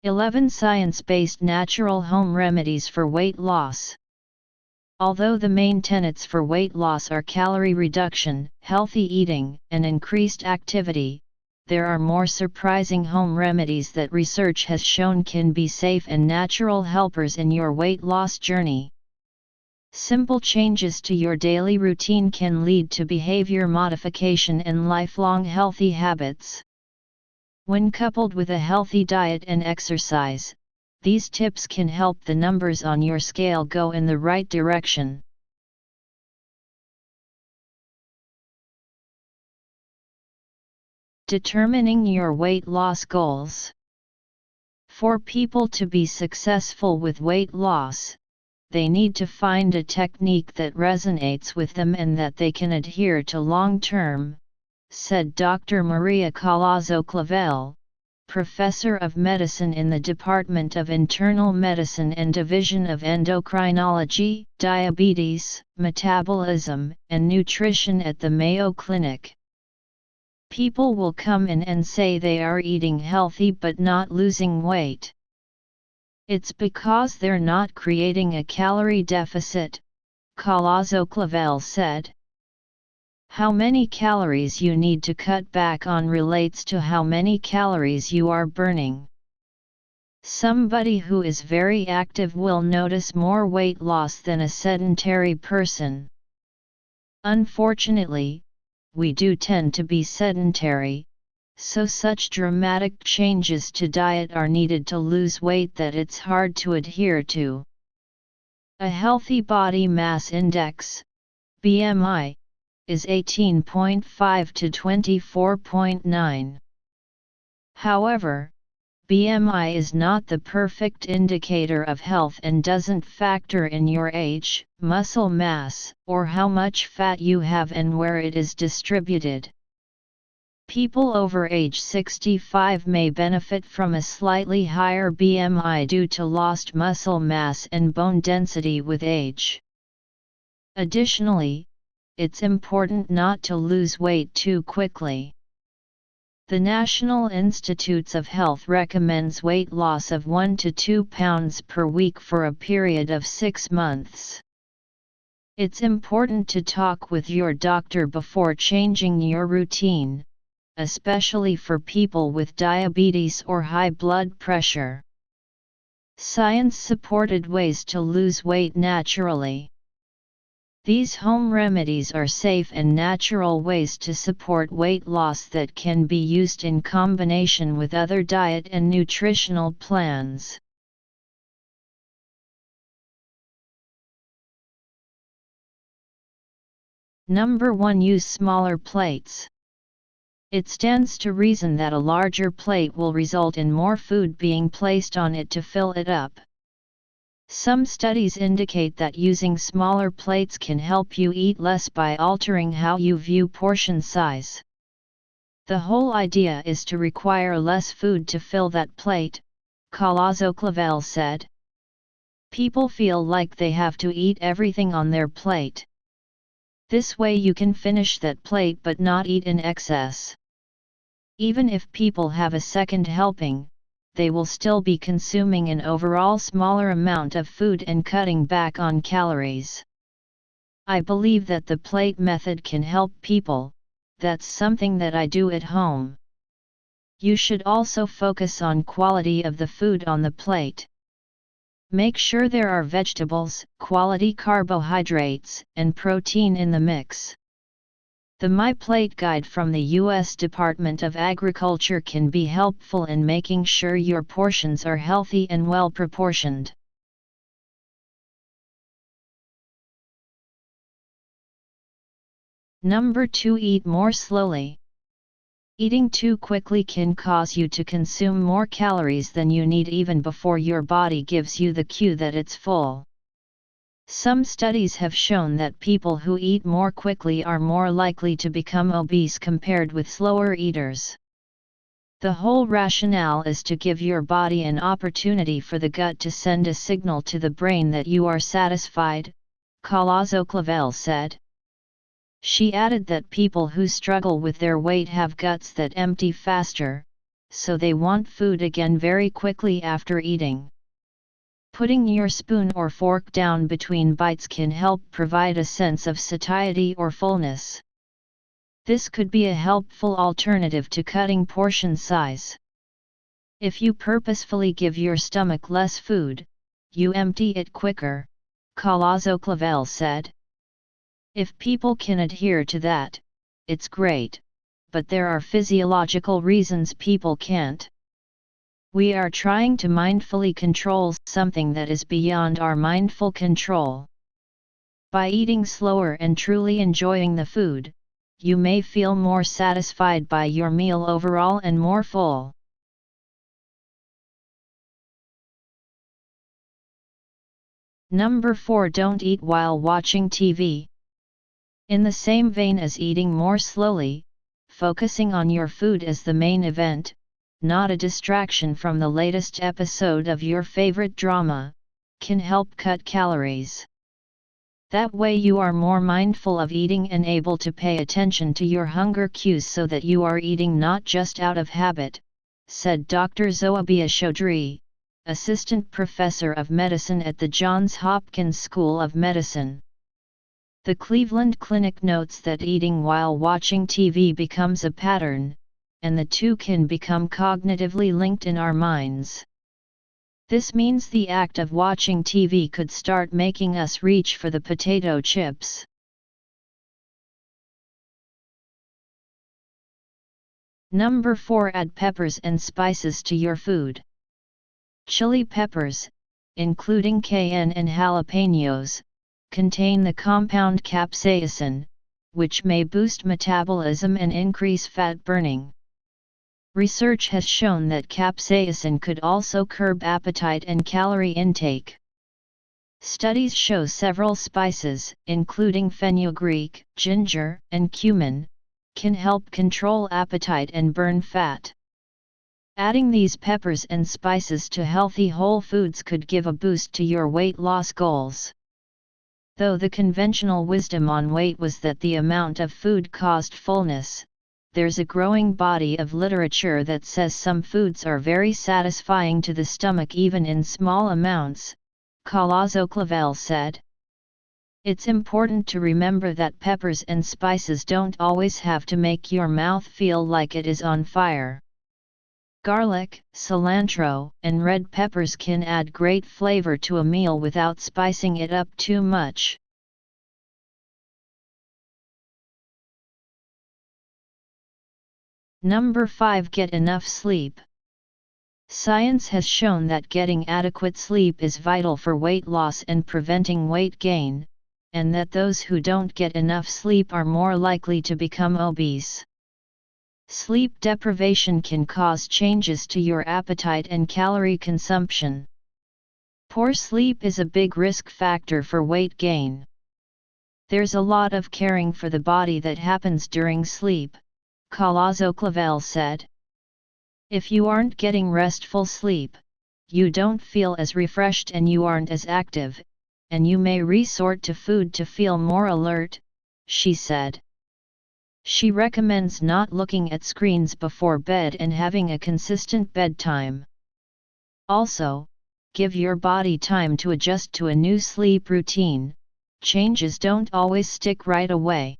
11 Science-based natural home remedies for weight loss. Although the main tenets for weight loss are calorie reduction, healthy eating, and increased activity, there are more surprising home remedies that research has shown can be safe and natural helpers in your weight loss journey. Simple changes to your daily routine can lead to behavior modification and lifelong healthy habits. When coupled with a healthy diet and exercise, these tips can help the numbers on your scale go in the right direction. Determining your weight loss goals. For people to be successful with weight loss, they need to find a technique that resonates with them and that they can adhere to long term, said Dr. Maria Collazo-Clavel, Professor of Medicine in the Department of Internal Medicine and Division of Endocrinology, Diabetes, Metabolism, and Nutrition at the Mayo Clinic. People will come in and say they are eating healthy but not losing weight. It's because they're not creating a calorie deficit, Collazo-Clavel said. How many calories you need to cut back on relates to how many calories you are burning. Somebody who is very active will notice more weight loss than a sedentary person. Unfortunately, we do tend to be sedentary, so such dramatic changes to diet are needed to lose weight that it's hard to adhere to. A healthy body mass index, BMI, is 18.5 to 24.9. However, BMI is not the perfect indicator of health and doesn't factor in your age, muscle mass, or how much fat you have and where it is distributed. People over age 65 may benefit from a slightly higher BMI due to lost muscle mass and bone density with age. Additionally, it's important not to lose weight too quickly. The National Institutes of Health recommends weight loss of 1 to 2 pounds per week for a period of 6 months. It's important to talk with your doctor before changing your routine, especially for people with diabetes or high blood pressure. Science-supported ways to lose weight naturally. These home remedies are safe and natural ways to support weight loss that can be used in combination with other diet and nutritional plans. Number 1. Use smaller plates. It stands to reason that a larger plate will result in more food being placed on it to fill it up. Some studies indicate that using smaller plates can help you eat less by altering how you view portion size. The whole idea is to require less food to fill that plate, Collazo-Clavel said. People feel like they have to eat everything on their plate. This way you can finish that plate but not eat in excess. Even if people have a second helping, they will still be consuming an overall smaller amount of food and cutting back on calories. I believe that the plate method can help people. That's something that I do at home. You should also focus on quality of the food on the plate. Make sure there are vegetables, quality carbohydrates, and protein in the mix. The My Plate Guide from the U.S. Department of Agriculture can be helpful in making sure your portions are healthy and well proportioned. Number 2. Eat more slowly. Eating too quickly can cause you to consume more calories than you need even before your body gives you the cue that it's full. Some studies have shown that people who eat more quickly are more likely to become obese compared with slower eaters. The whole rationale is to give your body an opportunity for the gut to send a signal to the brain that you are satisfied, Collazo-Clavel said. She added that people who struggle with their weight have guts that empty faster, so they want food again very quickly after eating. Putting your spoon or fork down between bites can help provide a sense of satiety or fullness. This could be a helpful alternative to cutting portion size. If you purposefully give your stomach less food, you empty it quicker, Clavel said. If people can adhere to that, it's great, but there are physiological reasons people can't. We are trying to mindfully control something that is beyond our mindful control. By eating slower and truly enjoying the food, you may feel more satisfied by your meal overall and more full. Number 4. Don't eat while watching TV. In the same vein as eating more slowly, focusing on your food as the main event, not a distraction from the latest episode of your favorite drama, can help cut calories. That way you are more mindful of eating and able to pay attention to your hunger cues so that you are eating not just out of habit, said Dr. Zoabia Chaudhry, assistant professor of medicine at the Johns Hopkins School of Medicine. The Cleveland Clinic notes that eating while watching TV becomes a pattern, and the two can become cognitively linked in our minds. This means the act of watching TV could start making us reach for the potato chips. Number 4. Add peppers and spices to your food. Chili peppers, including cayenne and jalapenos, contain the compound capsaicin, which may boost metabolism and increase fat burning. Research has shown that capsaicin could also curb appetite and calorie intake. Studies show several spices, including fenugreek, ginger, and cumin, can help control appetite and burn fat. Adding these peppers and spices to healthy whole foods could give a boost to your weight loss goals. Though the conventional wisdom on weight was that the amount of food caused fullness, there's a growing body of literature that says some foods are very satisfying to the stomach even in small amounts, Clavel said. It's important to remember that peppers and spices don't always have to make your mouth feel like it is on fire. Garlic, cilantro, and red peppers can add great flavor to a meal without spicing it up too much. Number 5. Get enough sleep. Science has shown that getting adequate sleep is vital for weight loss and preventing weight gain, and that those who don't get enough sleep are more likely to become obese. Sleep deprivation can cause changes to your appetite and calorie consumption. Poor sleep is a big risk factor for weight gain. There's a lot of caring for the body that happens during sleep, Clavel said. If you aren't getting restful sleep, you don't feel as refreshed and you aren't as active, and you may resort to food to feel more alert, she said. She recommends not looking at screens before bed and having a consistent bedtime. Also, give your body time to adjust to a new sleep routine. Changes don't always stick right away.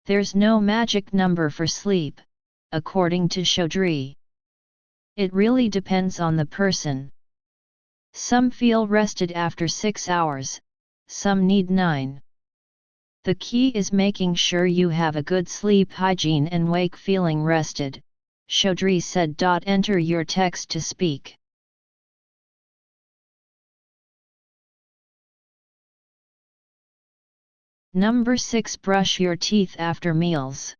There's no magic number for sleep, according to Chaudhry. It really depends on the person. Some feel rested after 6 hours, some need 9. The key is making sure you have a good sleep hygiene and wake feeling rested, Chaudhry said. Enter your text to speak. Number 6. Brush your teeth after meals.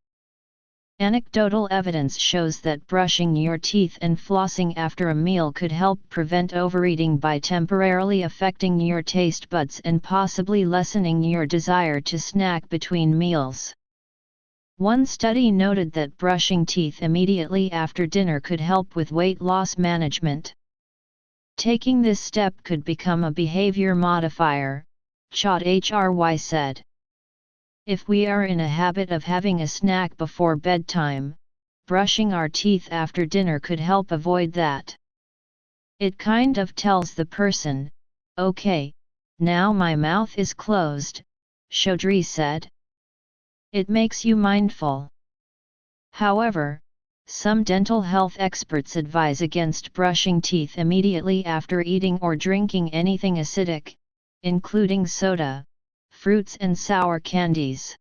Anecdotal evidence shows that brushing your teeth and flossing after a meal could help prevent overeating by temporarily affecting your taste buds and possibly lessening your desire to snack between meals. One study noted that brushing teeth immediately after dinner could help with weight loss management. Taking this step could become a behavior modifier, Chaudhry said. If we are in a habit of having a snack before bedtime, brushing our teeth after dinner could help avoid that. It kind of tells the person, okay, now my mouth is closed, Chaudhry said. It makes you mindful. However, some dental health experts advise against brushing teeth immediately after eating or drinking anything acidic, including soda, fruits and sour candies.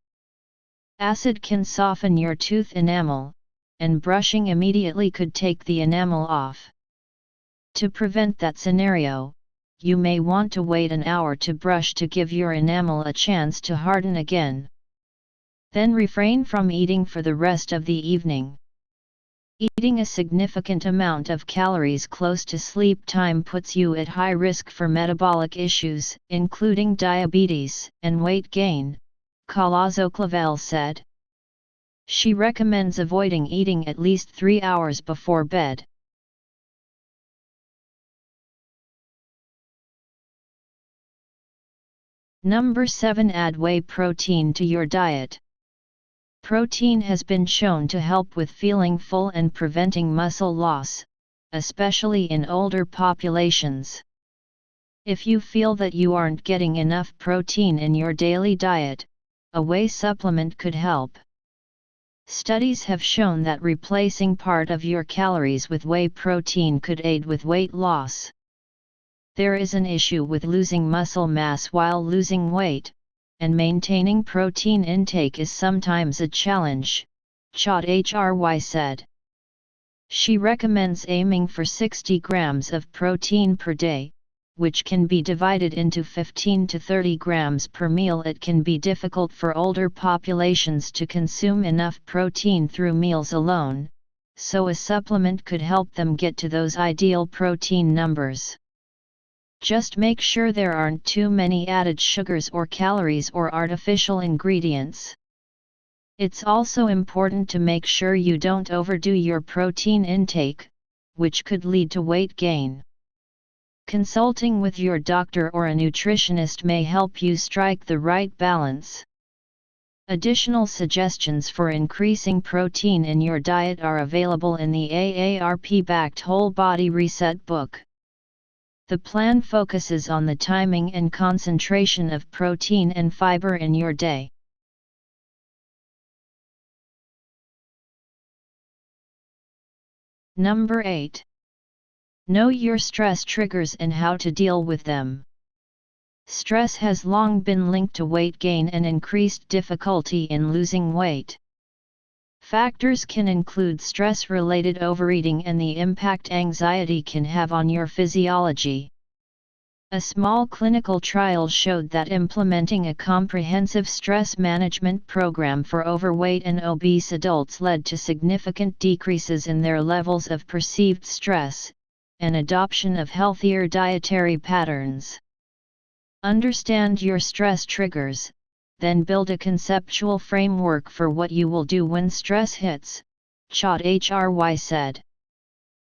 Acid can soften your tooth enamel, and brushing immediately could take the enamel off. To prevent that scenario, you may want to wait an hour to brush to give your enamel a chance to harden again. Then refrain from eating for the rest of the evening. Eating a significant amount of calories close to sleep time puts you at high risk for metabolic issues, including diabetes and weight gain, Colazo-Clavel said. She recommends avoiding eating at least 3 hours before bed. Number 7. Add whey protein to your diet. Protein has been shown to help with feeling full and preventing muscle loss, especially in older populations. If you feel that you aren't getting enough protein in your daily diet, a whey supplement could help. Studies have shown that replacing part of your calories with whey protein could aid with weight loss. There is an issue with losing muscle mass while losing weight, and maintaining protein intake is sometimes a challenge, Chaudhry said. She recommends aiming for 60 grams of protein per day, which can be divided into 15 to 30 grams per meal. It can be difficult for older populations to consume enough protein through meals alone, so a supplement could help them get to those ideal protein numbers. Just make sure there aren't too many added sugars or calories or artificial ingredients. It's also important to make sure you don't overdo your protein intake, which could lead to weight gain. Consulting with your doctor or a nutritionist may help you strike the right balance. Additional suggestions for increasing protein in your diet are available in the AARP-backed Whole Body Reset book. The plan focuses on the timing and concentration of protein and fiber in your day. Number 8. Know your stress triggers and how to deal with them. Stress has long been linked to weight gain and increased difficulty in losing weight. Factors can include stress-related overeating and the impact anxiety can have on your physiology. A small clinical trial showed that implementing a comprehensive stress management program for overweight and obese adults led to significant decreases in their levels of perceived stress, and adoption of healthier dietary patterns. Understand your stress triggers, then build a conceptual framework for what you will do when stress hits, Chaudhry said.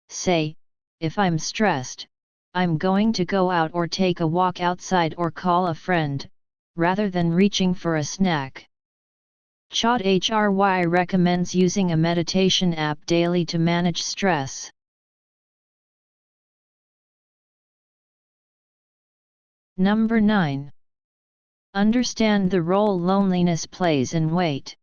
Say, if I'm stressed, I'm going to go out or take a walk outside or call a friend, rather than reaching for a snack. Chaudhry recommends using a meditation app daily to manage stress. Number 9. Understand the role loneliness plays in weight.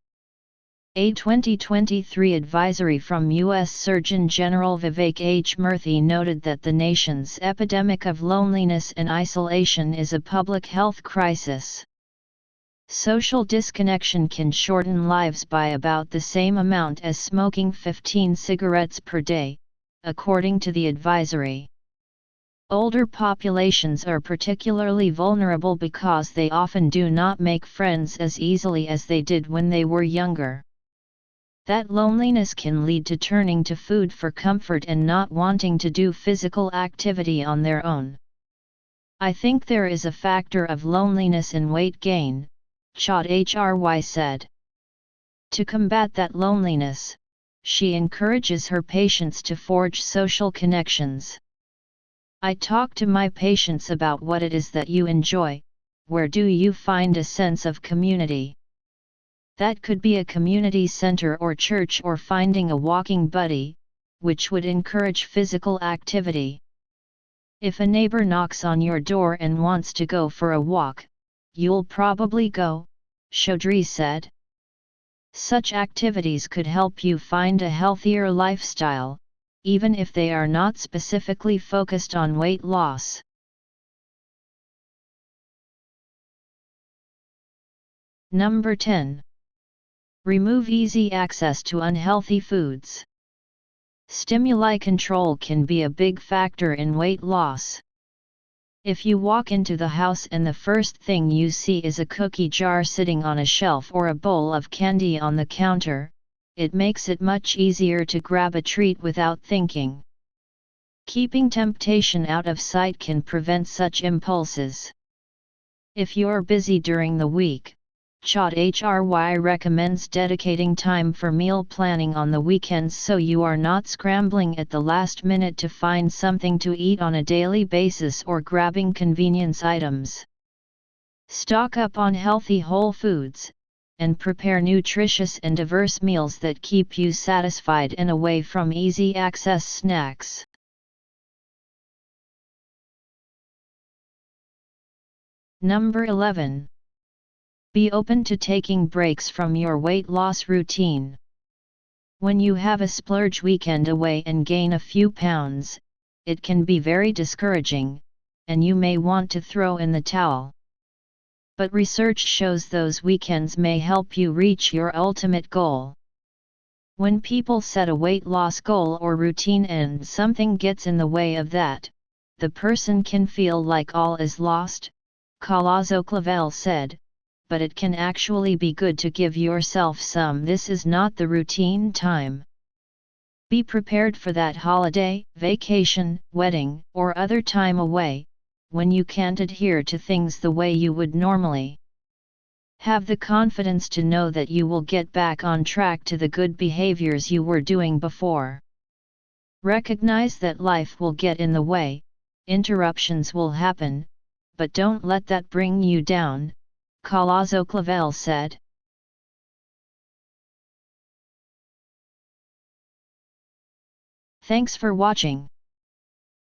A 2023 advisory from U.S. Surgeon General Vivek H. Murthy noted that the nation's epidemic of loneliness and isolation is a public health crisis. Social disconnection can shorten lives by about the same amount as smoking 15 cigarettes per day, according to the advisory. Older populations are particularly vulnerable because they often do not make friends as easily as they did when they were younger. That loneliness can lead to turning to food for comfort and not wanting to do physical activity on their own. I think there is a factor of loneliness in weight gain, Chaudhry said. To combat that loneliness, she encourages her patients to forge social connections. I talk to my patients about what it is that you enjoy, where do you find a sense of community. That could be a community center or church, or finding a walking buddy, which would encourage physical activity. If a neighbor knocks on your door and wants to go for a walk, you'll probably go, Chaudhry said. Such activities could help you find a healthier lifestyle, even if they are not specifically focused on weight loss. Number 10. Remove easy access to unhealthy foods. Stimuli control can be a big factor in weight loss. If you walk into the house and the first thing you see is a cookie jar sitting on a shelf or a bowl of candy on the counter, it makes it much easier to grab a treat without thinking. Keeping temptation out of sight can prevent such impulses. If you're busy during the week, Chaudhry recommends dedicating time for meal planning on the weekends so you are not scrambling at the last minute to find something to eat on a daily basis or grabbing convenience items. Stock up on healthy whole foods, and prepare nutritious and diverse meals that keep you satisfied and away from easy access snacks. Number 11. Be open to taking breaks from your weight loss routine. When you have a splurge weekend away and gain a few pounds, it can be very discouraging, and you may want to throw in the towel. But research shows those weekends may help you reach your ultimate goal. When people set a weight loss goal or routine and something gets in the way of that, the person can feel like all is lost, Clavel said, but it can actually be good to give yourself some "this is not the routine" time. Be prepared for that holiday, vacation, wedding, or other time away, when you can't adhere to things the way you would normally. Have the confidence to know that you will get back on track to the good behaviors you were doing before. Recognize that life will get in the way, interruptions will happen, but don't let that bring you down, Clavel said. Thanks for watching.